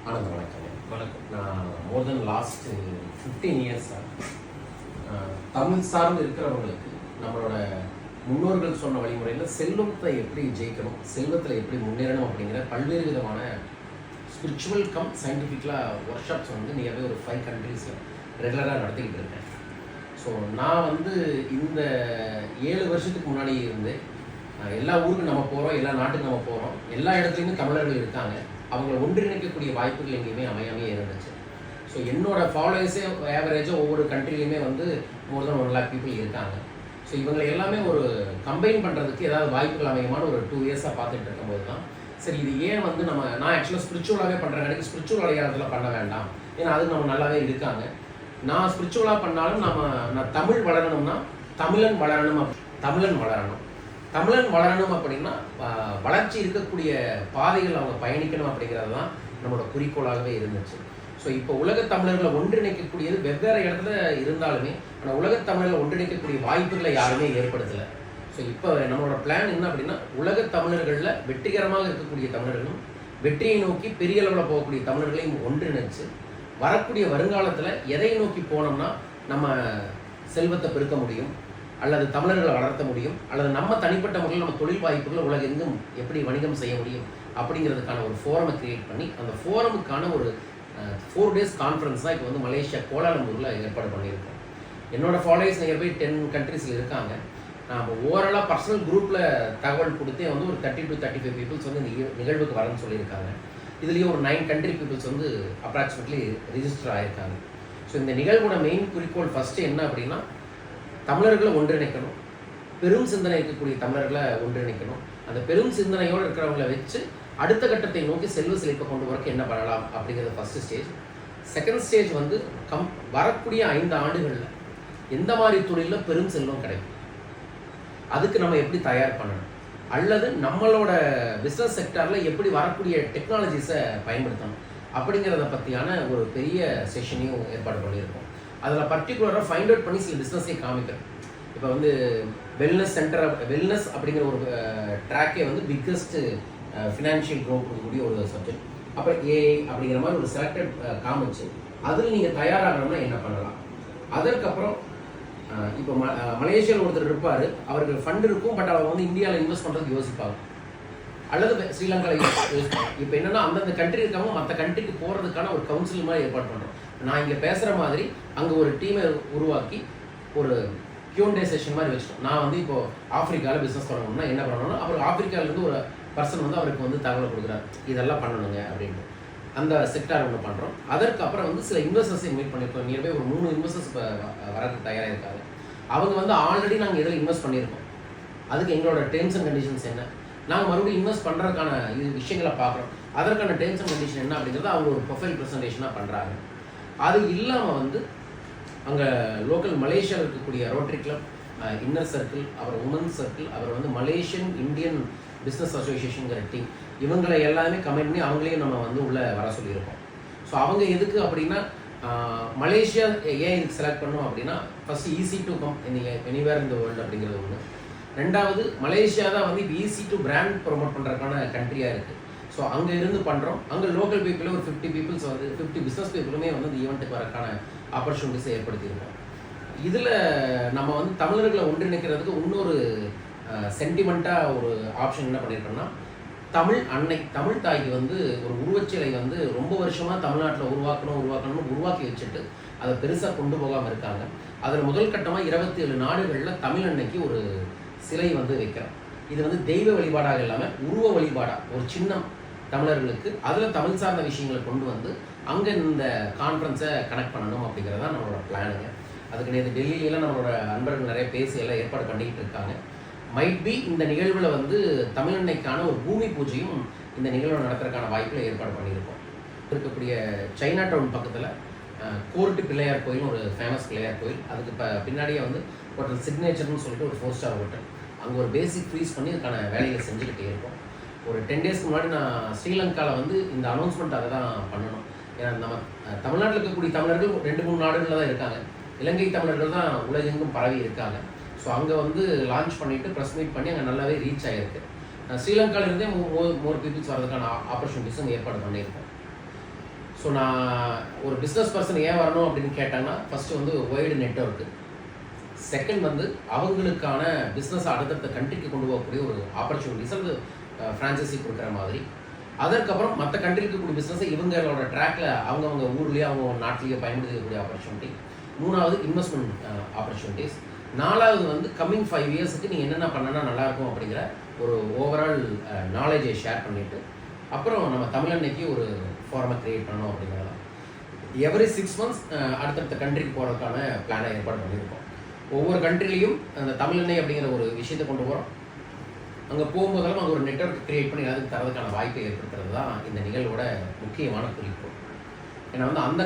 ஆனந்த் வணக்கம். வணக்கம். நான் மோர் தென் லாஸ்ட் 15 இயர்ஸாக தமிழ் சார்ந்து இருக்கிறவங்களுக்கு நம்மளோட முன்னோர்கள் சொன்ன வழிமுறையில் செல்வத்தை எப்படி ஜெயிக்கணும், செல்வத்தில் எப்படி முன்னேறணும் அப்படிங்கிற பல்வேறு விதமான ஸ்பிரிச்சுவல் கம் சயின்டிஃபிக்கலாக ஒர்க் ஷாப்ஸ் வந்து நியர்வே ஒரு 5 கண்ட்ரீஸில் ரெகுலராக நடத்திக்கிட்டு இருக்கேன். ஸோ நான் வந்து இந்த 7 வருஷத்துக்கு முன்னாடி இருந்து எல்லா ஊருக்கும் நம்ம போகிறோம், எல்லா நாட்டுக்கு நம்ம போகிறோம், எல்லா இடத்துலையுமே தமிழர்கள் இருக்காங்க. அவங்களை ஒன்றிணைக்கக்கூடிய வாய்ப்புகள் எங்கேயுமே அமையாமே இருந்துச்சு. ஸோ என்னோட ஃபாலோவர்ஸே ஆவரேஜாக ஒவ்வொரு கண்ட்ரிலையுமே வந்து மோர் தென் 1 lakh பீப்புள் இருக்காங்க. ஸோ இவங்களை எல்லாமே ஒரு கம்பைன் பண்ணுறதுக்கு ஏதாவது வாய்ப்புகள் அமையமான ஒரு 2 இயர்ஸாக பார்த்துட்டு இருக்கும்போது தான் சரி இது ஏன் வந்து நான் ஆக்சுவலாக ஸ்பிரிச்சுவலாகவே பண்ணுறேன், எனக்கு ஸ்பிரிச்சுவல் அடையாளத்தில் பண்ண வேண்டாம், ஏன்னா அது நம்ம நல்லாவே இருக்காங்க. நான் ஸ்பிரிச்சுவலாக பண்ணாலும் நான் தமிழ் வளரணும்னா தமிழன் வளரணும். தமிழன் வளரணும் அப்படின்னா வளர்ச்சி இருக்கக்கூடிய பாதைகள் அவங்க பயணிக்கணும் அப்படிங்கிறது தான் நம்மளோட குறிக்கோளாகவே இருந்துச்சு. ஸோ இப்போ உலகத் தமிழர்களை ஒன்றிணைக்கக்கூடியது வெவ்வேறு இடத்துல இருந்தாலுமே ஆனால் உலகத் தமிழர்களை ஒன்றிணைக்கக்கூடிய வாய்ப்புகளை யாருமே ஏற்படுத்தலை. ஸோ இப்போ நம்மளோட பிளான் என்ன அப்படின்னா உலகத் தமிழர்களில் வெற்றிகரமாக இருக்கக்கூடிய தமிழர்களும் வெற்றியை நோக்கி பெரிய அளவில் போகக்கூடிய தமிழர்களையும் ஒன்றிணைச்சு வரக்கூடிய வருங்காலத்தில் எதை நோக்கி போனோம்னா நம்ம செல்வத்தை பெருக்க முடியும், அல்லது தமிழர்களை வளர்த்த முடியும், அல்லது நம்ம தனிப்பட்ட முறையில் நம்ம தொழில் வாய்ப்புகளை உலகெங்கும் எப்படி வணிகம் செய்ய முடியும் அப்படிங்கிறதுக்கான ஒரு ஃபோரமை கிரியேட் பண்ணி அந்த ஃபோரமுக்கான ஒரு 4 days கான்ஃபரன்ஸ் தான் இப்போ வந்து மலேசியா கோலாலம்பூரில் ஏற்பாடு பண்ணியிருக்கோம். என்னோட ஃபாலோவர்ஸ் நியர்பை 10 கண்ட்ரீஸில் இருக்காங்க. நான் ஓவராலாக பர்சனல் குரூப்பில் தகவல் கொடுத்தே வந்து ஒரு 30 to 35 பீப்புள்ஸ் வந்து இந்த நிகழ்வுக்கு வரேன்னு சொல்லியிருக்காங்க. இதுலேயும் ஒரு 9 கண்ட்ரி பீப்புள்ஸ் வந்து அப்ராக்சிமேட்லி ரிஜிஸ்டர் ஆகியிருக்காங்க. ஸோ இந்த நிகழ்வோட மெயின் குறிக்கோள் ஃபஸ்ட்டு என்ன அப்படின்னா தமிழர்களை ஒன்றிணைக்கணும், பெரும் சிந்தனை இருக்கக்கூடிய தமிழர்களை ஒன்றிணைக்கணும். அந்த பெரும் சிந்தனையோடு இருக்கிறவங்களை வச்சு அடுத்த கட்டத்தை நோக்கி செல்வ செழிப்பை கொண்டு வரக்கு என்ன பண்ணலாம் அப்படிங்கிறது ஃபஸ்ட்டு ஸ்டேஜ். செகண்ட் ஸ்டேஜ் வந்து வரக்கூடிய 5 ஆண்டுகளில் எந்த மாதிரி தொழிலில் பெரும் செல்வம் கிடைக்கும், அதுக்கு நம்ம எப்படி தயார் பண்ணணும், அல்லது நம்மளோட பிஸ்னஸ் செக்டாரில் எப்படி வரக்கூடிய டெக்னாலஜிஸை பயன்படுத்தணும் அப்படிங்கிறத பற்றியான ஒரு பெரிய செஷனையும் ஏற்பாடு பண்ணியிருக்கோம். அதில் பர்டிகுலராக ஃபைண்ட் அவுட் பண்ணி சில பிஸ்னஸே காமிக்கிறேன். இப்போ வந்து வெல்னஸ் அப்படிங்கிற ஒரு ட்ராக்கே வந்து பிக்கஸ்ட் ஃபினான்ஷியல் க்ரோத் கொடுக்கக்கூடிய ஒரு சப்ஜெக்ட். அப்புறம் ஏஐ அப்படிங்கிற மாதிரி ஒரு செலக்டட் காமிச்சு அதில் நீங்கள் தயாராகணும்னா என்ன பண்ணலாம். அதற்கப்புறம் இப்போ மலேசியாவில் ஒருத்தர் இருப்பார், அவருக்கு ஃபண்ட் இருக்கும், பட் அவர் வந்து இந்தியாவில் இன்வெஸ்ட் பண்ணுறதுக்கு யோசிப்பாங்க, அல்லது ஸ்ரீலங்காவில் யோசிப்பாங்க. இப்போ என்னென்னா அந்தந்த கண்ட்ரி இருக்கவங்க மற்ற கண்ட்ரிக்கு போகிறதுக்கான ஒரு கவுன்சில் மாதிரி ஏற்பாடு பண்ணுறோம். நான் இங்கே பேசுகிற மாதிரி அங்கே ஒரு டீமை உருவாக்கி ஒரு Q&A செஷன் மாதிரி வச்சுட்டோம். நான் வந்து இப்போது ஆஃப்ரிக்காவில் பிஸ்னஸ் பண்ணணும்னா என்ன பண்ணணும், அப்புறம் ஆஃப்ரிக்காவிலேருந்து ஒரு பர்சன் வந்து அவருக்கு வந்து தகவல் கொடுக்குறாரு, இதெல்லாம் பண்ணணுங்க அப்படின்ட்டு அந்த செக்டார் ஒன்று பண்ணுறோம். அதற்கப்புறம் வந்து சில இன்வெஸ்டர்ஸை இன்வைட் பண்ணியிருக்கோம். நியர்பை ஒரு 3 இன்வெஸ்டர்ஸ் இப்போ வரதுக்கு தயாராக இருக்காங்க. அவங்க வந்து ஆல்ரெடி நாங்கள் எதில் இன்வெஸ்ட் பண்ணியிருக்கோம், அதுக்கு எங்களோட டேர்ம்ஸ் அண்ட் கண்டிஷன்ஸ் என்ன, நாங்கள் மறுபடியும் இன்வெஸ்ட் பண்ணுறதுக்கான விஷயங்களை பார்க்குறோம், அதற்கான டேர்ம்ஸ் அண்ட் கண்டிஷன் என்ன அப்படிங்கிறத அவங்க ஒரு ப்ரொஃபைல் ப்ரெசன்டேஷனாக பண்ணுறாங்க. அது இல்லாமல் வந்து அங்கே லோக்கல் மலேசியாவில் இருக்கக்கூடிய ரோட்டரி கிளப், இன்னர் சர்க்கிள், அப்புறம் உமன்ஸ் சர்க்கிள், அப்புறம் வந்து மலேசியன் இந்தியன் பிஸ்னஸ் அசோசியேஷனுங்கிற டீம், இவங்களை எல்லாமே கமெண்ட் பண்ணி அவங்களையும் நம்ம வந்து உள்ளே வர சொல்லியிருக்கோம். ஸோ அவங்க எதுக்கு அப்படின்னா மலேசியா ஏன் இதுக்கு செலக்ட் பண்ணோம் அப்படின்னா first easy to come anywhere in the world அப்படிங்கிறது ஒன்று. ரெண்டாவது மலேசியா தான் வந்து இப்போ ஈஸி டு பிராண்ட் ப்ரொமோட் பண்ணுறதுக்கான கண்ட்ரியாக இருக்குது. ஸோ அங்கே இருந்து பண்ணுறோம். அங்கே லோக்கல் பீப்புளே ஒரு 50 பீப்புள்ஸ் வந்து 50 பிஸ்னஸ் பீப்புளுமே வந்து இந்த ஈவெண்ட்டுக்கு வரக்கான ஆப்பர்ச்சுனிட்டிஸை ஏற்படுத்தியிருக்கோம். இதில் நம்ம வந்து தமிழர்களை ஒன்றிணைக்கிறதுக்கு இன்னொரு சென்டிமெண்ட்டாக ஒரு ஆப்ஷன் என்ன பண்ணியிருக்கோம்னா தமிழ் அன்னை, தமிழ் தாய்க்கு வந்து ஒரு உருவச்சிலை வந்து ரொம்ப வருஷமாக தமிழ்நாட்டில் உருவாக்கணும்னு உருவாக்கி வச்சுட்டு அதை பெருசாக கொண்டு போகாமல் இருக்காங்க. அதில் முதல் கட்டமாக 27 நாடுகளில் தமிழ் அன்னைக்கு ஒரு சிலை வந்து வைக்கிறோம். இது வந்து தெய்வ வழிபாடாக இல்லாமல் உருவ வழிபாடாக ஒரு சின்னம் தமிழர்களுக்கு, அதில் தமிழ் சார்ந்த விஷயங்களை கொண்டு வந்து அங்கே இந்த கான்ஃபரன்ஸை கனெக்ட் பண்ணணும் அப்படிங்கிறது தான் நம்மளோட பிளானுங்க. அதுக்கு நேற்று டெல்லியிலாம் நம்மளோட நண்பர்கள் நிறைய பேசி எல்லாம் ஏற்பாடு பண்ணிக்கிட்டு இருக்காங்க. மைட் பி இந்த நிகழ்வில் வந்து தமிழன்னைக்கான ஒரு பூமி பூஜையும் இந்த நிகழ்வு நடத்துறதுக்கான வாய்ப்பில் ஏற்பாடு பண்ணியிருக்கோம். இருக்கக்கூடிய சைனா டவுன் பக்கத்தில் கோர்ட்டு பிள்ளையார் கோயில், ஒரு ஃபேமஸ் பிள்ளையார் கோயில், அதுக்கு பின்னாடியே வந்து ஹோட்டல் சிக்னேச்சர்னு சொல்லிட்டு ஒரு 4 ஸ்டார் ஹோட்டல், அங்கே ஒரு பேசிக் ஃப்ரீஸ் பண்ணி அதுக்கான வேலையை செஞ்சுக்கிட்டே இருக்கோம். ஒரு 10 டேஸ்க்கு முன்னாடி நான் ஸ்ரீலங்காவில் வந்து இந்த அனௌன்ஸ்மெண்ட் அதை தான் பண்ணணும். ஏன்னா நம்ம தமிழ்நாட்டில் இருக்கக்கூடிய தமிழர்கள் 2-3 நாடுகளில் தான் இருக்காங்க, இலங்கை தமிழர்கள் தான் உலகெங்கும் பரவி இருக்காங்க. ஸோ அங்கே வந்து லான்ச் பண்ணிவிட்டு ப்ரெஸ் மீட் பண்ணி அங்கே நல்லாவே ரீச் ஆகிருக்கு. ஸ்ரீலங்காவிலேருந்தே மோர் பீப்புள்ஸ் வரதுக்கான ஆப்பர்ச்சுனிட்டிஸும் ஏற்பாடு பண்ணியிருக்கோம். ஸோ நான் ஒரு பிஸ்னஸ் பர்சன் ஏன் வரணும் அப்படின்னு கேட்டாங்கன்னா ஃபஸ்ட்டு வந்து வைடு நெட்வொர்க்கு, செகண்ட் வந்து அவங்களுக்கான பிஸ்னஸ் அடுத்தடுத்த கண்ட்ரிக்கு கொண்டு போகக்கூடிய ஒரு ஆப்பர்ச்சுனிட்டிஸ், அது ஃப்ரான்ச்சைசி கொடுக்குற மாதிரி. அதற்கப்புறம் மற்ற கண்ட்ரிக்கு கூடிய பிஸ்னஸை இவங்களோட ட்ராக்ல அவங்கவுங்க ஊர்லேயே அவங்க நாட்டிலேயே பயன்படுத்தக்கூடிய ஆப்பர்ச்சுனிட்டி. மூணாவது இன்வெஸ்ட்மெண்ட் ஆப்பர்ச்சுனிட்டிஸ். நாலாவது வந்து கம்மிங் 5 இயர்ஸுக்கு நீங்கள் என்னென்ன பண்ணனா நல்லாயிருக்கும் அப்படிங்கிற ஒரு ஓவரால் நாலேஜை ஷேர் பண்ணிவிட்டு அப்புறம் நம்ம தமிழன்னைக்கு ஒரு ஃபார்மை க்ரியேட் பண்ணோம் அப்படிங்கிறதான். எவ்ரி 6 months அடுத்தடுத்த கண்ட்ரிக்கு போகிறதுக்கான பிளானை ஏற்பாடு பண்ணியிருக்கோம். ஒவ்வொரு கண்ட்ரிலையும் அந்த தமிழெண்ணெய் அப்படிங்கிற ஒரு விஷயத்தை கொண்டு போகிறோம். அங்கே போகும்போதெல்லாம் அங்கே ஒரு நெட்வொர்க் க்ரியேட் பண்ணி அதுக்கு தரதுக்கான வாய்ப்பை ஏற்படுத்துறது தான் இந்த நிகழ்வோட முக்கியமான குறிக்கோள். ஏன்னா வந்து அந்த